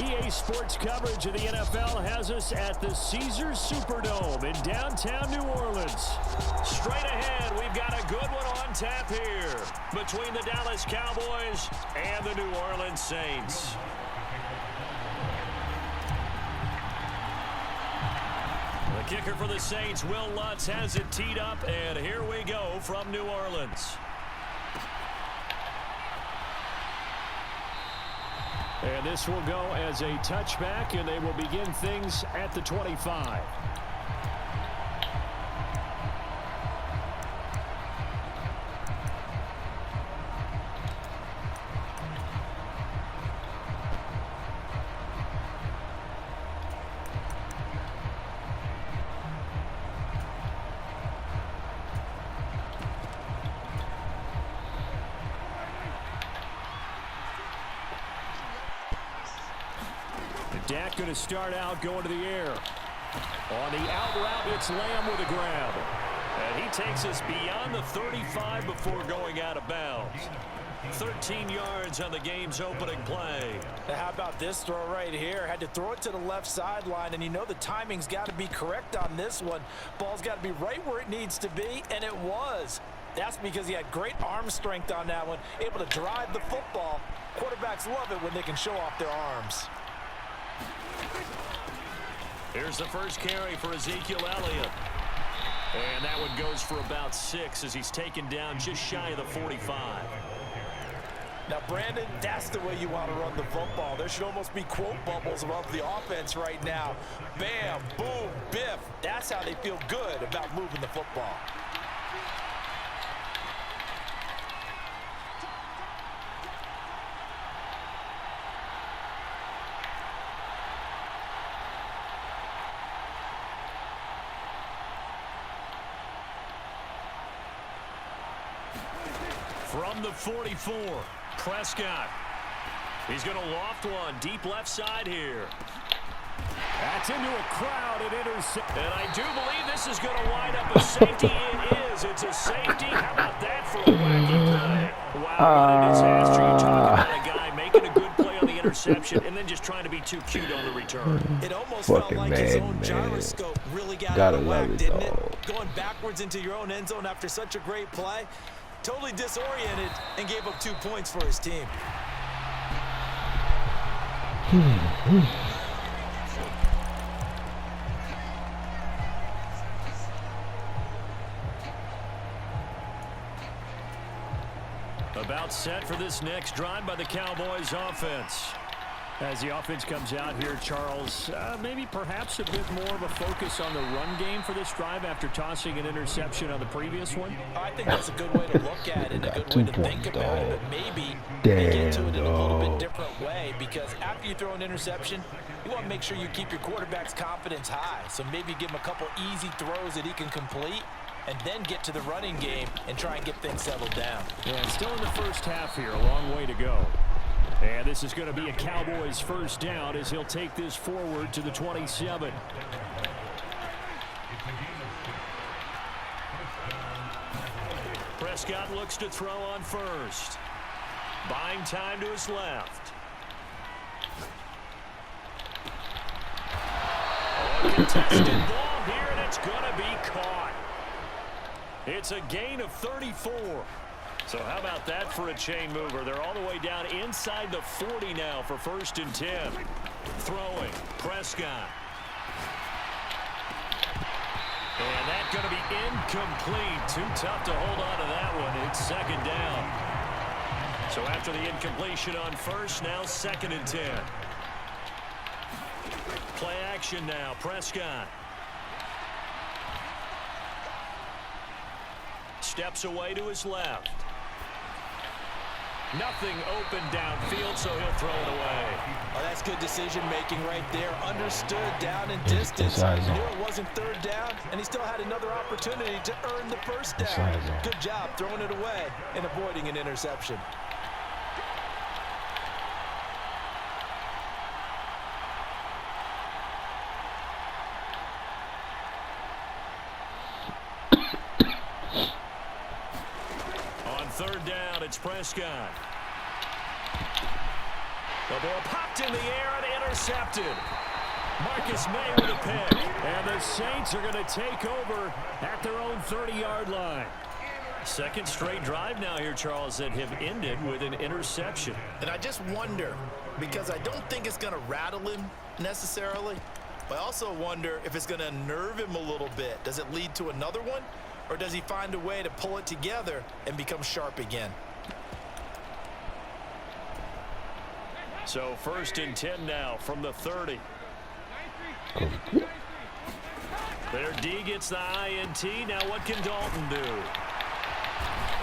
EA Sports coverage of the NFL has us at the Caesars Superdome in downtown New Orleans. Straight ahead, we've got a good one on tap here between the Dallas Cowboys and the New Orleans Saints. The kicker for the Saints, Will Lutz, has it teed up, and here we go from New Orleans. And this will go as a touchback, and they will begin things at the 25. Dak going to start out going to the air. On the out route, it's Lamb with a grab. And he takes us beyond the 35 before going out of bounds. 13 yards on the game's opening play. Now how about this throw right here? Had to throw it to the left sideline, and you know the timing's got to be correct on this one. Ball's got to be right where it needs to be, and it was. That's because he had great arm strength on that one, able to drive the football. Quarterbacks love it when they can show off their arms. Here's the first carry for Ezekiel Elliott. And that one goes for about 6 as he's taken down just shy of the 45. Now, Brandon, that's the way you want to run the football. There should almost be quote bubbles above the offense right now. Bam, boom, biff. That's how they feel good about moving the football. From the 44, Prescott. He's going to loft one deep left side here. That's into a crowd and intercept. And I do believe this is going to wind up a safety. It is. It's a safety. How about that for a wacky play? Wow, what a disaster. You talk about a guy making a good play on the interception and then just trying to be too cute on the return. It almost felt like his own gyroscope really got out of whack, didn't it? Going backwards into your own end zone after such a great play. Totally disoriented and gave up 2 points for his team. About set for this next drive by the Cowboys offense. As the offense comes out here, Charles, maybe perhaps a bit more of a focus on the run game for this drive after tossing an interception on the previous one? I think that's a good way to look at it, a good way to think about it, but maybe get to it in a little bit different way, because after you throw an interception, you want to make sure you keep your quarterback's confidence high. So maybe give him a couple easy throws that he can complete, and then get to the running game and try and get things settled down. Yeah, still in the first half here, a long way to go. And this is going to be a Cowboys first down as he'll take this forward to the 27. Prescott looks to throw on first. Buying time to his left. Contested ball here, and it's going to be caught. It's a gain of 34. So how about that for a chain mover? They're all the way down inside the 40 now for 1st and 10. Throwing, Prescott. And that's going to be incomplete. Too tough to hold on to that one. It's 2nd down. So after the incompletion on first, now 2nd and 10. Play action now, Prescott. Steps away to his left. Nothing open downfield, so he'll throw it away. Oh, that's good decision-making right there. Understood down and distance. Knew it wasn't 3rd down, and he still had another opportunity to earn the 1st down. Good job throwing it away and avoiding an interception. On 3rd down, it's Prescott. The ball popped in the air and Intercepted. Marcus May with a pick. And the Saints are going to take over at their own 30-yard line. Second straight drive now here, Charles, that have ended with an interception. And I just wonder, because I don't think it's going to rattle him necessarily, but I also wonder if it's going to nerve him a little bit. Does it lead to another one, or does he find a way to pull it together and become sharp again? So 1st and 10 now from the 30. Their D gets the INT. Now what can Dalton do?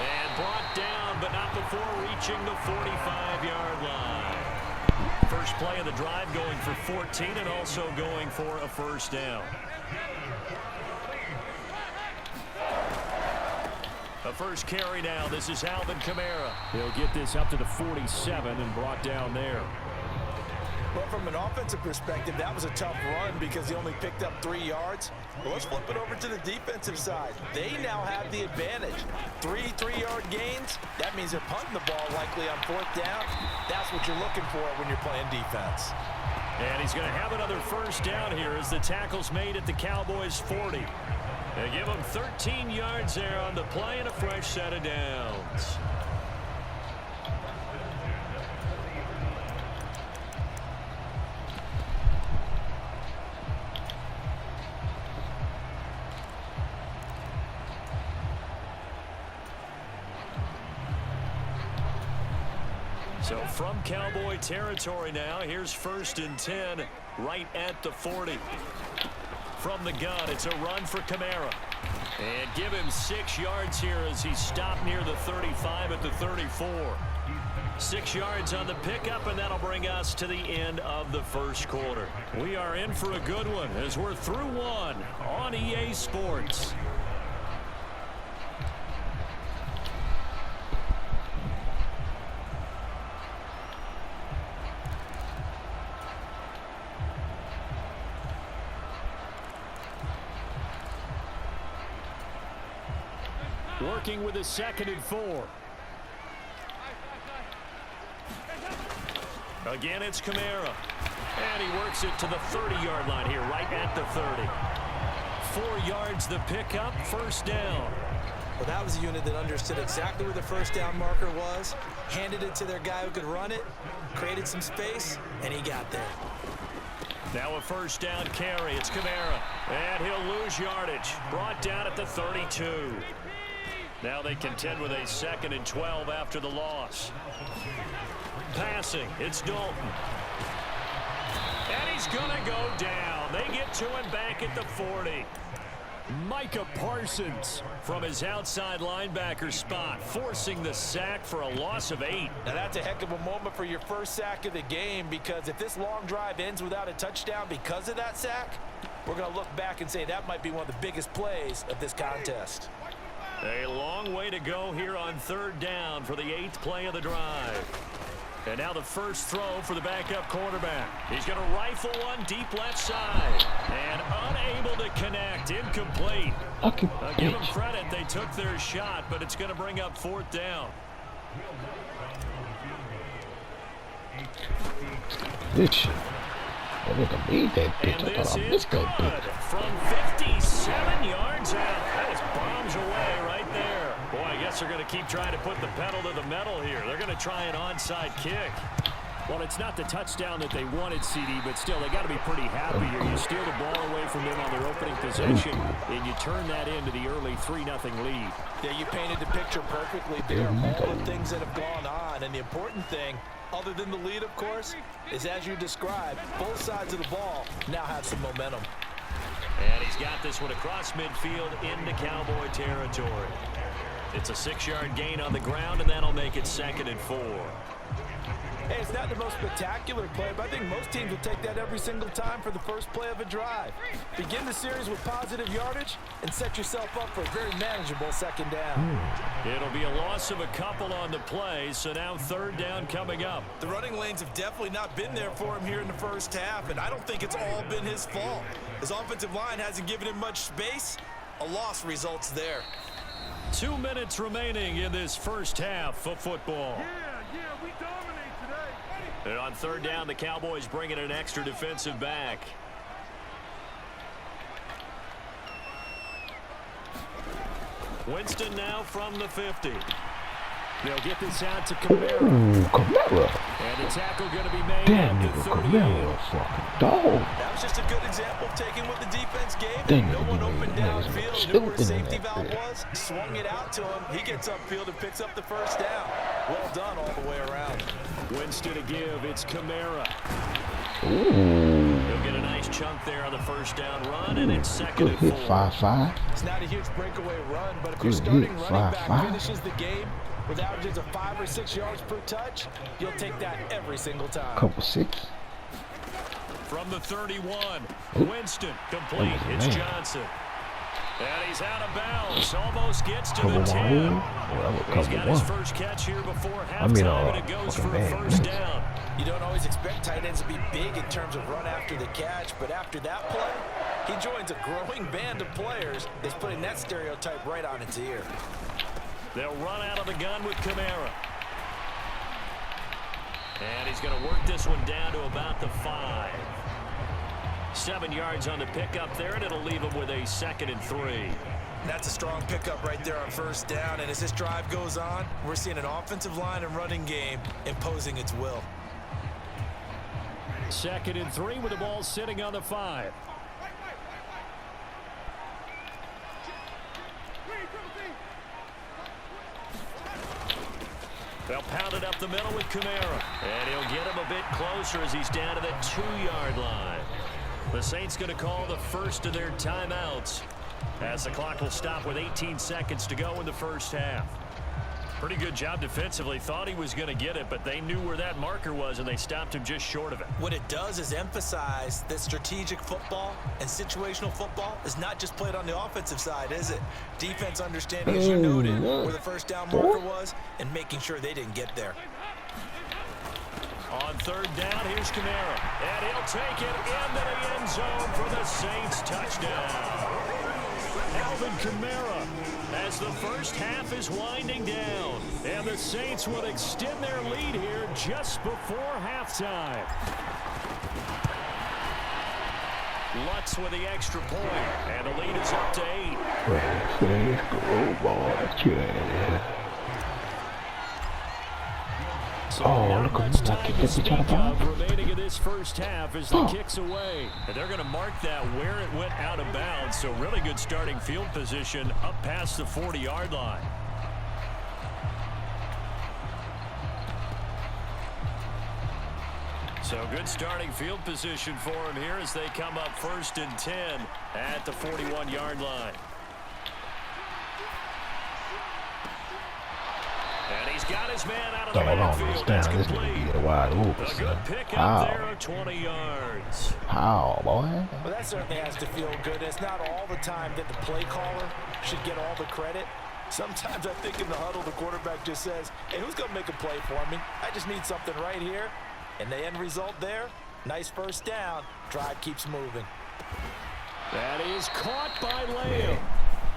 And brought down, but not before reaching the 45-yard line. First play of the drive going for 14 and also going for a first down. A first carry now. This is Alvin Kamara. He'll get this up to the 47 and brought down there. Well, from an offensive perspective, that was a tough run because he only picked up 3 yards. Well, let's flip it over to the defensive side. They now have the advantage. 3 3-yard gains. That means they're punting the ball likely on 4th down. That's what you're looking for when you're playing defense. And he's going to have another first down here as the tackle's made at the Cowboys' 40. They give him 13 yards there on the play and a fresh set of downs. So from Cowboy territory now, here's 1st and 10 right at the 40. From the gun, it's a run for Kamara. And give him 6 yards here as he stopped near the 35 at the 34. 6 yards on the pickup, and that'll bring us to the end of the first quarter. We are in for a good one as we're through one on EA Sports. Working with a 2nd and 4. Again, it's Kamara. And he works it to the 30-yard line here, right at the 30. 4 yards the pickup, first down. Well, that was a unit that understood exactly where the first down marker was, handed it to their guy who could run it, created some space, and he got there. Now a first down carry. It's Kamara. And he'll lose yardage. Brought down at the 32. Now they contend with a 2nd and 12 after the loss. Passing, it's Dalton. And he's going to go down. They get to him back at the 40. Micah Parsons from his outside linebacker spot, forcing the sack for a loss of 8. Now that's a heck of a moment for your first sack of the game, because if this long drive ends without a touchdown because of that sack, we're going to look back and say that might be one of the biggest plays of this contest. A long way to go here on 3rd down for the 8th play of the drive. And now the first throw for the backup quarterback. He's going to rifle one deep left side. And unable to connect. Incomplete. I'll give them credit. They took their shot, but it's going to bring up 4th down. Bitch. I need to beat that bitch. And I thought I missed that bitch. From 57 yards out. That is bombs away right there. Boy, I guess they're going to keep trying to put the pedal to the metal here. They're going to try an onside kick. Well, it's not the touchdown that they wanted, CD, but still, they got to be pretty happy here. You steal the ball away from them on their opening possession, and you turn that into the early 3-0 lead. Yeah, you painted the picture perfectly there. All the things that have gone on, and the important thing, other than the lead, of course, is as you described, both sides of the ball now have some momentum. And he's got this one across midfield into Cowboy territory. It's a 6-yard gain on the ground, and that'll make it 2nd and 4. Hey, it's not the most spectacular play, but I think most teams will take that every single time for the first play of a drive. Begin the series with positive yardage and set yourself up for a very manageable 2nd down. It'll be a loss of a couple on the play, so now 3rd down coming up. The running lanes have definitely not been there for him here in the first half, and I don't think it's all been his fault. His offensive line hasn't given him much space. A loss results there. 2 minutes remaining in this first half of football. And on third down, the Cowboys bring in an extra defensive back. Winston now from the 50. They'll get this out to Kamara. Ooh, Kamara. And the tackle going to be made Damn, at the nigga, 38. Kamara, fucking dog. That was just a good example of taking what the defense gave Damn, him. No one nigga, opened nigga, downfield, knew where the stupid in safety that valve field. was, swung it out to him. He gets upfield and picks up the first down. Well done all the way around. Winston to give. It's Kamara. Ooh. He'll get a nice chunk there on the first down run, and it's second Good and hit, 4. 5-5. It's not a huge breakaway run, but if Good your starting hit, running back 5-5. finishes the game with averages of 5 or 6 yards per touch, you'll take that every single time. Couple 6. From the 31, Ooh. Winston complete. That was a It's man. Johnson. And he's out of bounds. Almost gets to Cover the 10. 1. Well, that was He's cover got his 1. first catch here before halftime, I mean, and it goes for fucking a man. first down. You don't always expect tight ends to be big in terms of run after the catch, but after that play, he joins a growing band of players that's putting that stereotype right on its ear. They'll run out of the gun with Kamara. And he's going to work this one down to about the 5. 7 yards on the pickup there, and it'll leave him with a 2nd and 3. That's a strong pickup right there on first down. And as this drive goes on, we're seeing an offensive line and running game imposing its will. 2nd and 3 with the ball sitting on the 5. They'll pound it up the middle with Kamara. And he'll get him a bit closer as he's down to the 2-yard line. The Saints going to call the first of their timeouts as the clock will stop with 18 seconds to go in the first half. Pretty good job defensively. Thought he was going to get it, but they knew where that marker was, and they stopped him just short of it. What it does is emphasize that strategic football and situational football is not just played on the offensive side, is it? Defense understanding, as you noted, where the first down marker was and making sure they didn't get there. On third down, here's Kamara. And he'll take it into the end zone for the Saints touchdown. Alvin Kamara as the first half is winding down. And the Saints will extend their lead here just before halftime. Lutz with the extra point. And the lead is up to 8. Let's go, boy. Yeah. So Oh, not look at much that time kick to that he speak tried to of block. remaining in this first half as the kick's away. And they're going to mark that where it went out of bounds. So really good starting field position up past the 40-yard line. So good starting field position for him here as they come up 1st and 10 at the 41-yard line. And he's got his man out of the backfield. That's complete. Get wide open. A good pickup How? there of 20 yards. How, boy? Well, that certainly has to feel good. It's not all the time that the play caller should get all the credit. Sometimes I think in the huddle, the quarterback just says, hey, who's going to make a play for me? I just need something right here. And the end result there, nice first down. Drive keeps moving. That is caught by Lamb.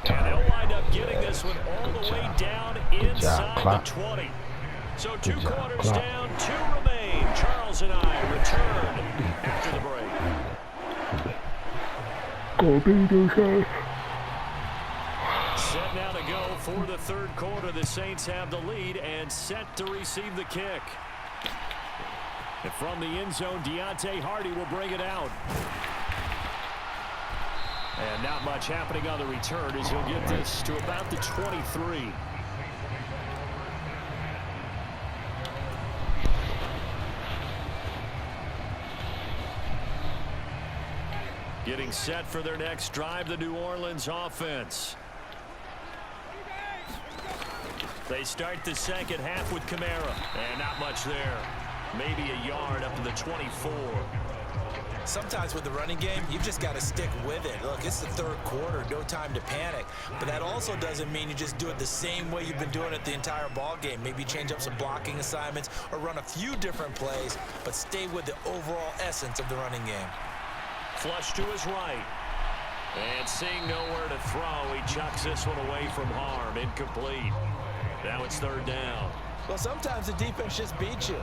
And they'll wind up getting this one all the way down inside the 20. So 2 quarters down, 2 remain. Charles and I return after the break. Go Beatles. Set now to go for the third quarter. The Saints have the lead and set to receive the kick. And from the end zone, Deontay Hardy will bring it out. And not much happening on the return as he'll get this to about the 23. Getting set for their next drive, the New Orleans offense. They start the second half with Kamara. And not much there. Maybe a yard up to the 24. Sometimes with the running game, you've just got to stick with it. Look, it's the third quarter, no time to panic. But that also doesn't mean you just do it the same way you've been doing it the entire ball game. Maybe change up some blocking assignments or run a few different plays, but stay with the overall essence of the running game. Flush to his right. And seeing nowhere to throw, he chucks this one away from harm. Incomplete. Now it's third down. Well, sometimes the defense just beats you.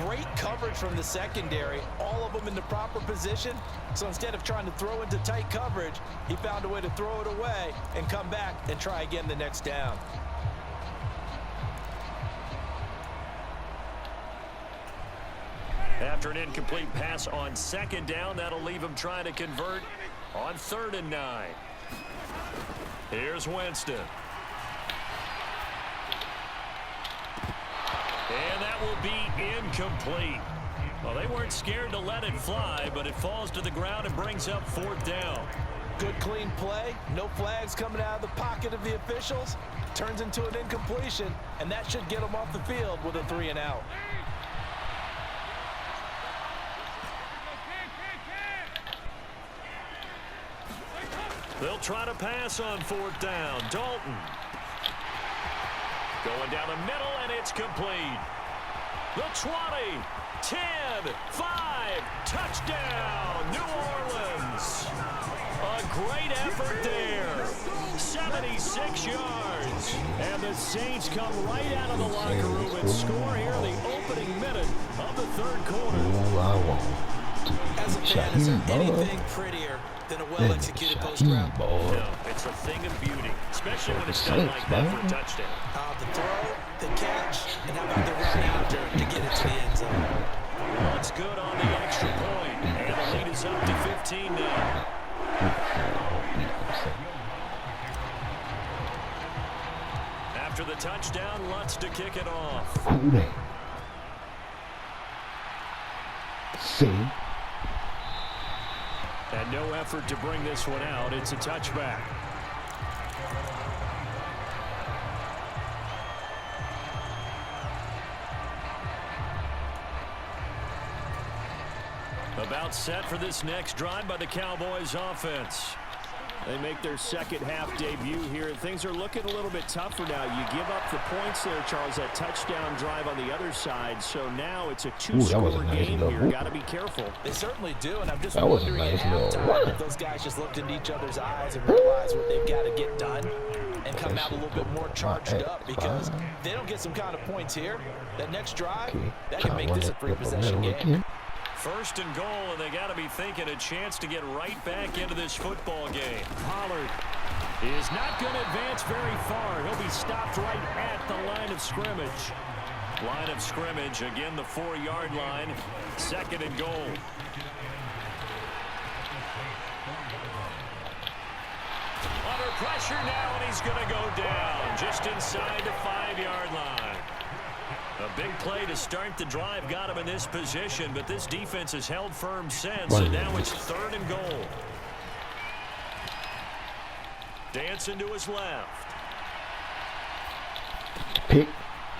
Great coverage from the secondary, all of them in the proper position. So instead of trying to throw into tight coverage, he found a way to throw it away and come back and try again the next down. After an incomplete pass on second down, that'll leave him trying to convert on 3rd and 9. Here's Winston. And that will be incomplete. Well, they weren't scared to let it fly, but it falls to the ground and brings up 4th down. Good clean play. No flags coming out of the pocket of the officials. Turns into an incompletion, and that should get them off the field with a 3 and out. They'll try to pass on 4th down. Dalton. Going down the middle, and it's complete. The 20, 10, 5, touchdown, New Orleans. A great effort there. 76 yards. And the Saints come right out of the locker room and score here in the opening minute of the 3rd quarter. As a fan, is there anything prettier than a well-executed post route? No, it's a thing of beauty, especially when it's done like that for a touchdown. The throw, the catch, and how about the run after to get it to the end zone? Well, it's good on the extra point, and the lead is up to 15 now. After the touchdown, Lutz to kick it off. See? And no effort to bring this one out. It's a touchback. About set for this next drive by the Cowboys offense. They make their second half debut here, and things are looking a little bit tougher now. You give up the points there, Charles, that touchdown drive on the other side. So now it's a two-score game here. Got to be careful. They certainly do, and I'm just wondering at halftime if those guys just looked into each other's eyes and realized what they've got to get done and come out a little bit more charged up, because if they don't get some kind of points here, that next drive, that can make this a three-possession game. 1st and goal, and they got to be thinking a chance to get right back into this football game. Pollard is not going to advance very far. He'll be stopped right at the line of scrimmage. Line of scrimmage, again the 4-yard line. 2nd and goal. Under pressure now, and he's going to go down just inside the 5-yard line. A big play to start the drive got him in this position, but this defense has held firm since, and now it's 3rd and goal. Dancing to his left. Pick.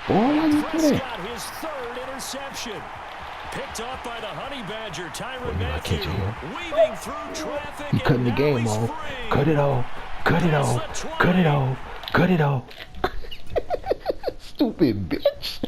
Prescott, his 3rd interception. Picked off by the Honey Badger, Tyrann Mathieu. Weaving through traffic, you cutting the game off. Cut it off. Cut it off. Cut it off. Cut it off. Stupid bitch.